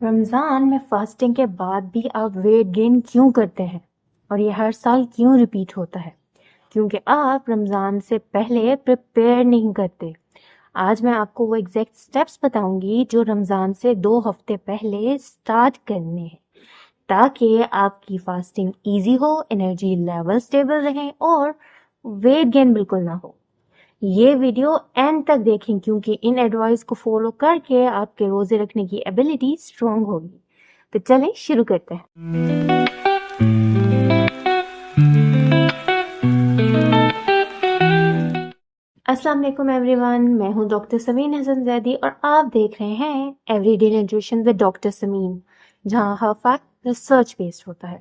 رمضان میں فاسٹنگ کے بعد بھی آپ ویٹ گین کیوں کرتے ہیں اور یہ ہر سال کیوں ریپیٹ ہوتا ہے؟ کیونکہ آپ رمضان سے پہلے پریپیئر نہیں کرتے۔ آج میں آپ کو وہ ایگزیکٹ سٹیپس بتاؤں گی جو رمضان سے 2 ہفتے پہلے سٹارٹ کرنے ہیں تاکہ آپ کی فاسٹنگ ایزی ہو، انرجی لیول سٹیبل رہیں اور ویٹ گین بالکل نہ ہو۔ یہ ویڈیو اینڈ تک دیکھیں کیونکہ ان ایڈوائس کو فالو کر کے آپ کے روزے رکھنے کی ایبلٹی اسٹرانگ ہوگی۔ تو چلیں شروع کرتے ہیں۔ السلام علیکم ایوری ون، میں ہوں ڈاکٹر سمین حسن زیدی اور آپ دیکھ رہے ہیں everyday nutrition with doctor Sameen, جہاں ہر فیکٹ ریسرچ بیسڈ ہوتا ہے۔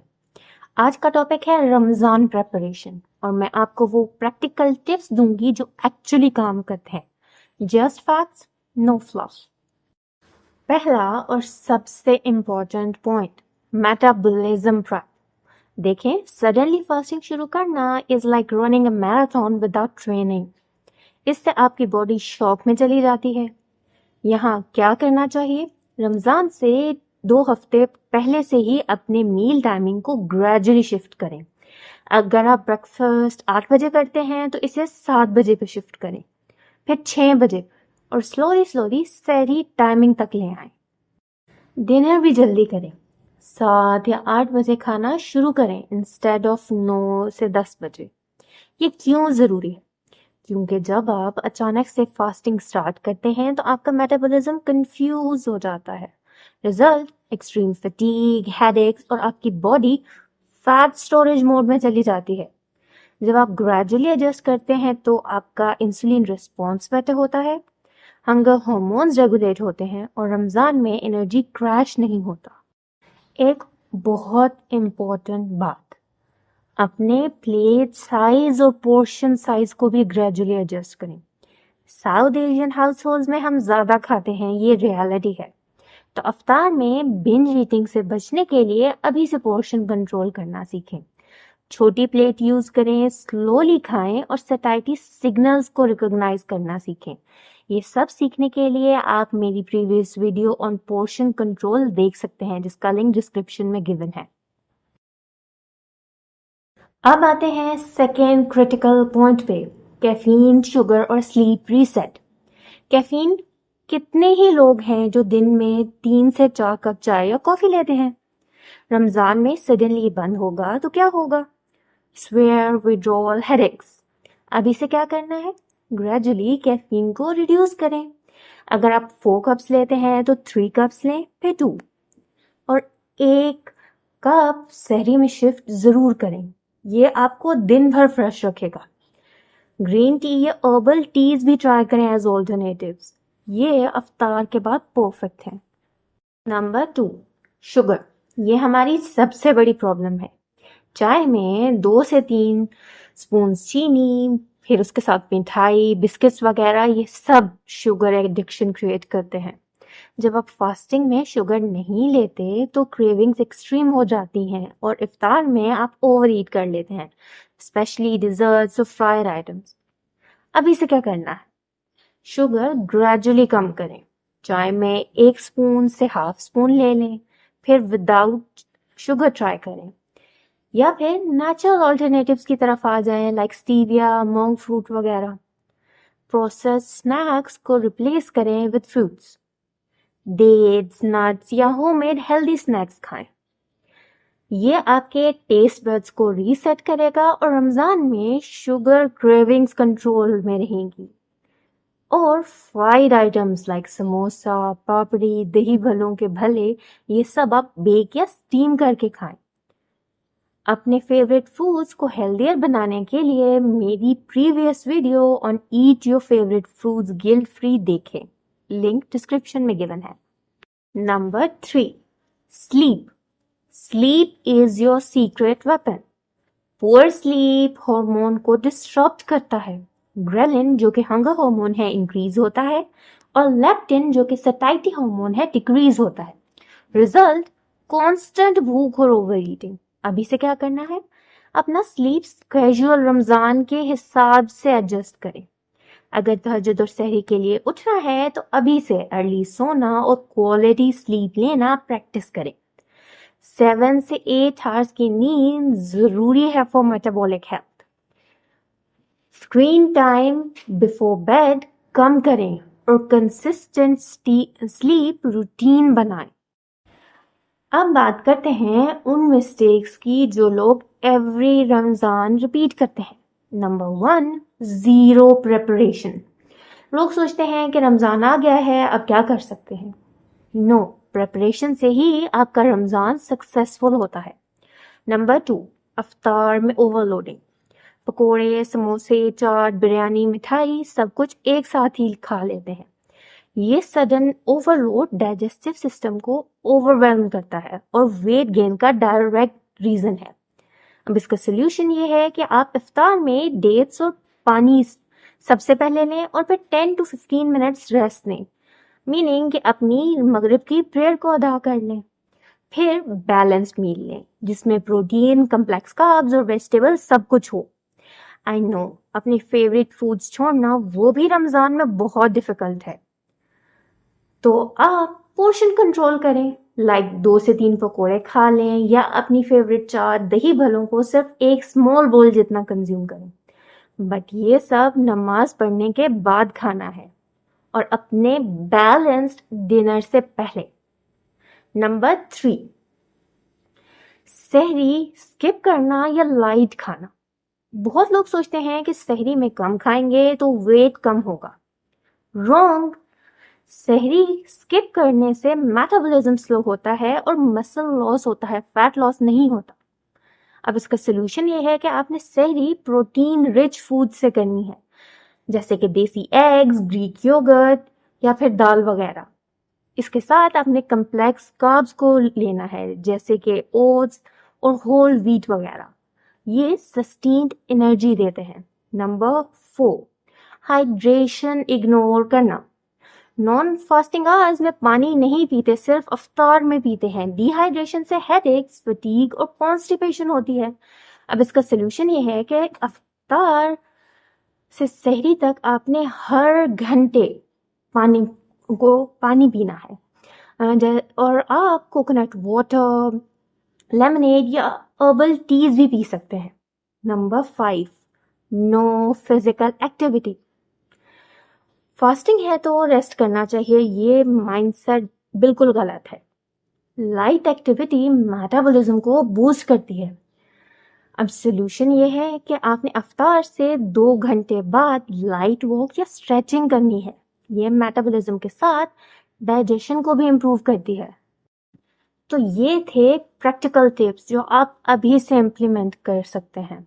آج کا ٹاپک ہے رمضان پریپریشن، اور میں آپ کو وہ پریکٹیکل ٹپس دوں گی جو ایکچولی کام کرتے ہیں۔ Just facts, no fluff. پہلا اور سب سے امپورٹنٹ پوائنٹ، میٹابولزم پریپ۔ دیکھیں، سڈنلی فاسٹنگ شروع کرنا is like running a marathon without training. اس سے آپ کی باڈی شاک میں چلی جاتی ہے۔ یہاں کیا کرنا چاہیے؟ رمضان سے 2 ہفتے پہلے سے ہی اپنے میل ٹائمنگ کو گریجولی شفٹ کریں۔ اگر آپ بریکفاسٹ 8 بجے کرتے ہیں تو اسے 7 بجے پہ شفٹ کریں، پھر 6 بجے، اور سلولی سحری ٹائمنگ تک لے آئیں۔ ڈنر بھی جلدی کریں، 7 یا 8 بجے کھانا شروع کریں انسٹیڈ آف 9 سے 10 بجے۔ یہ کیوں ضروری ہے؟ کیونکہ جب آپ اچانک سے فاسٹنگ سٹارٹ کرتے ہیں تو آپ کا میٹابولزم کنفیوز ہو جاتا ہے۔ Result, extreme fatigue, headaches, اور آپ کی باڈی فیٹ سٹوریج موڈ میں چلی جاتی ہے۔ جب آپ گریجولی ایڈجسٹ کرتے ہیں تو آپ کا انسولین ریسپانس بیٹر ہوتا ہے، ہنگر ہارمونز ریگولیٹ ہوتے ہیں، اور رمضان میں انرجی کریش نہیں ہوتا۔ ایک بہت امپورٹنٹ بات، اپنے پلیٹ سائز اور پورشن سائز کو بھی گریجولی ایڈجسٹ کریں۔ ساؤتھ ایشین ہاؤس ہولڈز میں ہم زیادہ کھاتے ہیں، یہ ریالٹی ہے۔ تو افطار میں بنج ایٹنگ سے بچنے کے لیے ابھی سے پورشن کنٹرول کرنا سیکھیں۔ چھوٹی پلیٹ یوز کریں، سلولی کھائیں، اور سیٹائٹی سگنلز کو ریکگنائز کرنا سیکھیں۔ یہ سب سیکھنے کے لیے آپ میری پریویس ویڈیو آن پورشن کنٹرول دیکھ سکتے ہیں، جس کا لنک ڈسکرپشن میں گیون ہے۔ اب آتے ہیں سیکنڈ کریٹیکل پوائنٹ پہ، کیفین، شوگر اور سلیپ ریسیٹ۔ کیفین، کتنے ہی لوگ ہیں جو دن میں 3 سے 4 کپ چائے یا کافی لیتے ہیں؟ رمضان میں سڈنلی بند ہوگا تو کیا ہوگا؟ Severe, withdrawal, headaches. اب اسے کیا کرنا ہے؟ گریجولی کیفین کو ریڈیوس کریں۔ اگر آپ 4 کپس لیتے ہیں تو 3 کپس لیں، پھر 2، اور 1 کپ سحری میں شفٹ ضرور کریں۔ یہ آپ کو دن بھر فریش رکھے گا۔ گرین ٹی یا ہربل ٹیز بھی ٹرائی کریں ایز آلٹرنیٹیوز، یہ افطار کے بعد پرفیکٹ ہیں۔ Number 2، sugar. یہ ہماری سب سے بڑی پرابلم ہے۔ چائے میں 2 سے 3 سپونز چینی، پھر اس کے ساتھ مٹھائی، بسکٹس وغیرہ، یہ سب شوگر ایڈکشن کریٹ کرتے ہیں۔ جب آپ فاسٹنگ میں شوگر نہیں لیتے تو کریونگز ایکسٹریم ہو جاتی ہیں، اور افطار میں آپ اوور ایٹ کر لیتے ہیں، اسپیشلی ڈیزرٹس اور فرائڈ آئٹمس۔ اب اسے کیا کرنا ہے؟ شوگر گریجولی کم کریں۔ چائے میں 1 سپون سے ½ سپون لے لیں، پھر وداؤٹ شوگر ٹرائی کریں، یا پھر نیچرل آلٹرنیٹیوز کی طرف آ جائیں لائک سٹیویا، مونگ فروٹ وغیرہ۔ پروسیس سنیکس کو ریپلیس کریں وتھ فروٹس، ڈیٹس، نٹس یا ہوم میڈ ہیلدی سنیکس کھائیں۔ یہ آپ کے ٹیسٹ بڈز کو ریسیٹ کرے گا، اور رمضان میں شوگر کریونگز کنٹرول میں رہیں گی۔ اور fried items like samosa, papdi, دہی بھلوں کے بھلے، یہ سب آپ بیک یا اسٹیم کر کے کھائیں۔ اپنے فیوریٹ فوڈز کو ہیلدیئر بنانے کے لیے میری previous video on eat your favourite foods guilt free دیکھیں، لنک ڈسکرپشن میں گیون ہے۔ Number 3، sleep. Sleep is your secret weapon. Poor sleep hormone کو ڈسٹربٹ کرتا ہے۔ گریلن جو کہ ہنگر ہارمون ہے انکریز ہوتا ہے، اور لیپٹن جو کہ سٹائٹی ہارمون ہے ڈیکریز ہوتا ہے۔ ریزلٹ، کانسٹنٹ بھوک اور اوور ایٹنگ۔ ابھی سے کیا کرنا ہے؟ اپنا سلیپ اسکیجول رمضان کے حساب سے ایڈجسٹ کریں۔ اگر تہجد اور سحری کے لیے اٹھنا ہے تو ابھی سے ارلی سونا اور کوالٹی سلیپ لینا پریکٹس کریں. 7 سے 8 آورس کی نیند ضروری ہے for metabolic health. Screen time before bed کم کریں اور کنسسٹنٹ سلیپ روٹین بنائیں. اب بات کرتے ہیں ان مسٹیکس کی جو لوگ ایوری رمضان ریپیٹ کرتے ہیں. Number 1, zero preparation. لوگ سوچتے ہیں کہ رمضان آ گیا ہے اب کیا کر سکتے ہیں. نو، پریپریشن سے ہی آپ کا رمضان سکسیسفل ہوتا ہے. نمبر 2, افطار میں اوور لوڈنگ. پکوڑے، سموسے، چاٹ، بریانی، مٹھائی سب کچھ ایک ساتھ ہی کھا لیتے ہیں. یہ sudden overload digestive system کو اوور ویلم کرتا ہے اور ویٹ گین کا ڈائریکٹ ریزن ہے. اب اس کا سلیوشن یہ ہے کہ آپ افطار میں ڈیٹس اور پانی سب سے پہلے لیں اور پھر 10 to 15 منٹس ریسٹ لیں، میننگ کہ اپنی مغرب کی پریئر کو ادا کر لیں. پھر بیلنسڈ میل لیں جس میں پروٹین، کمپلیکس کاربز اور ویجیٹیبل سب کچھ ہو. آئی نو اپنی فیوریٹ فوڈز چھوڑنا وہ بھی رمضان میں بہت ڈیفیکلٹ ہے، تو آپ پورشن کنٹرول کریں، لائک 2 سے 3 پکوڑے کھا لیں یا اپنی فیوریٹ چاٹ دہی بھلوں کو صرف ایک اسمال بول جتنا کنزیوم کریں. بٹ یہ سب نماز پڑھنے کے بعد کھانا ہے اور اپنے بیلنسڈ ڈنر سے پہلے. نمبر 3, سحری اسکپ کرنا یا لائٹ کھانا. بہت لوگ سوچتے ہیں کہ سحری میں کم کھائیں گے تو ویٹ کم ہوگا. رانگ. سحری اسکپ کرنے سے میٹابولزم سلو ہوتا ہے اور مسل لاس ہوتا ہے، فیٹ لاس نہیں ہوتا. اب اس کا سلوشن یہ ہے کہ آپ نے سحری پروٹین رچ فوڈ سے کرنی ہے، جیسے کہ دیسی ایگز، گریک یوگرٹ یا پھر دال وغیرہ. اس کے ساتھ آپ نے کمپلیکس کاربز کو لینا ہے جیسے کہ اوٹس اور ہول ویٹ وغیرہ. یہ سسٹینڈ انرجی دیتے ہیں. نمبر 4, ہائیڈریشن اگنور کرنا. نان فاسٹنگ آورز میں پانی نہیں پیتے، صرف افطار میں پیتے ہیں. ڈی ہائیڈریشن سے ہیڈ ایکس، فٹیگ اور کانسٹیپیشن ہوتی ہے. اب اس کا سلوشن یہ ہے کہ افطار سے سحری تک آپ نے ہر گھنٹے پانی پینا ہے، اور آپ کوکونٹ واٹر، لیمنیڈ یا ہربل ٹیز بھی پی سکتے ہیں. نمبر 5, نو فزیکل ایکٹیویٹی. فاسٹنگ ہے تو ریسٹ کرنا چاہیے، یہ مائنڈ سیٹ بالکل غلط ہے. لائٹ ایکٹیویٹی میٹابولزم کو بوسٹ کرتی ہے. اب سلوشن یہ ہے کہ آپ نے افطار سے 2 گھنٹے بعد لائٹ واک یا اسٹریچنگ کرنی ہے. یہ میٹابولزم کے ساتھ ڈائجیشن کو بھی امپروو کرتی ہے. تو یہ تھے پریکٹیکل ٹپس جو آپ ابھی سے امپلیمنٹ کر سکتے ہیں.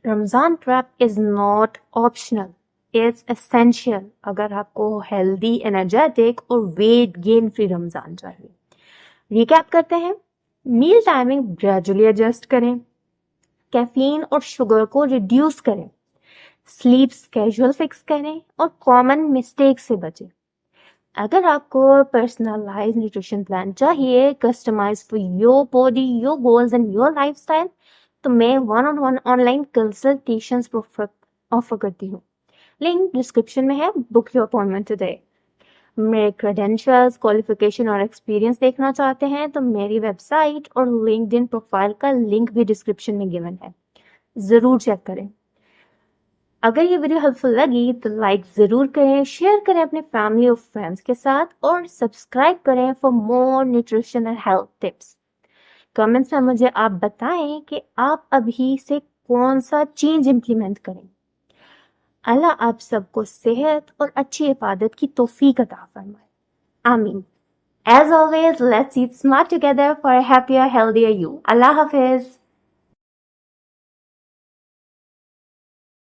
Ramzan prep is not optional, it's essential اگر آپ کو ہیلدی، انرجیٹک اور ویٹ گین فری رمضان چاہیے. ریکیپ کرتے ہیں. میل ٹائمنگ گریجولی ایڈجسٹ کریں، کیفین اور شوگر کو ریڈیوس کریں، سلیپ اسکیجول فکس کریں اور کامن مسٹیک سے بچیں. اگر آپ کو پرسنلائز نیوٹریشن پلان چاہیے، customise for your body, your goals and your lifestyle, تو میں 1-on-1 on line consultations offer کرتی ہوں. لنک ڈسکرپشن میں ہے. بک یور اپائنٹمنٹ ٹوڈے. میرے کریڈینشیلز، کوالیفیکیشن اور ایکسپیرینس دیکھنا چاہتے ہیں تو میری ویب سائٹ اور لنکڈ ان پروفائل کا لنک بھی ڈسکرپشن میں گیون ہے، ضرور چیک کریں. اگر یہ ویڈیو ہیلپ فل لگی تو لائک ضرور کریں، شیئر کریں اپنے فیملی اور فرینڈس کے ساتھ اور سبسکرائب کریں for more nutrition and health tips. Comments میں مجھے آپ بتائیں کہ آپ ابھی سے کون سا چینج امپلیمنٹ کریں. اللہ آپ سب کو صحت اور اچھی عبادت کی توفیق عطا فرمائے. آمین. As always, let's eat smart together for a happier, healthier you. اللہ حافظ.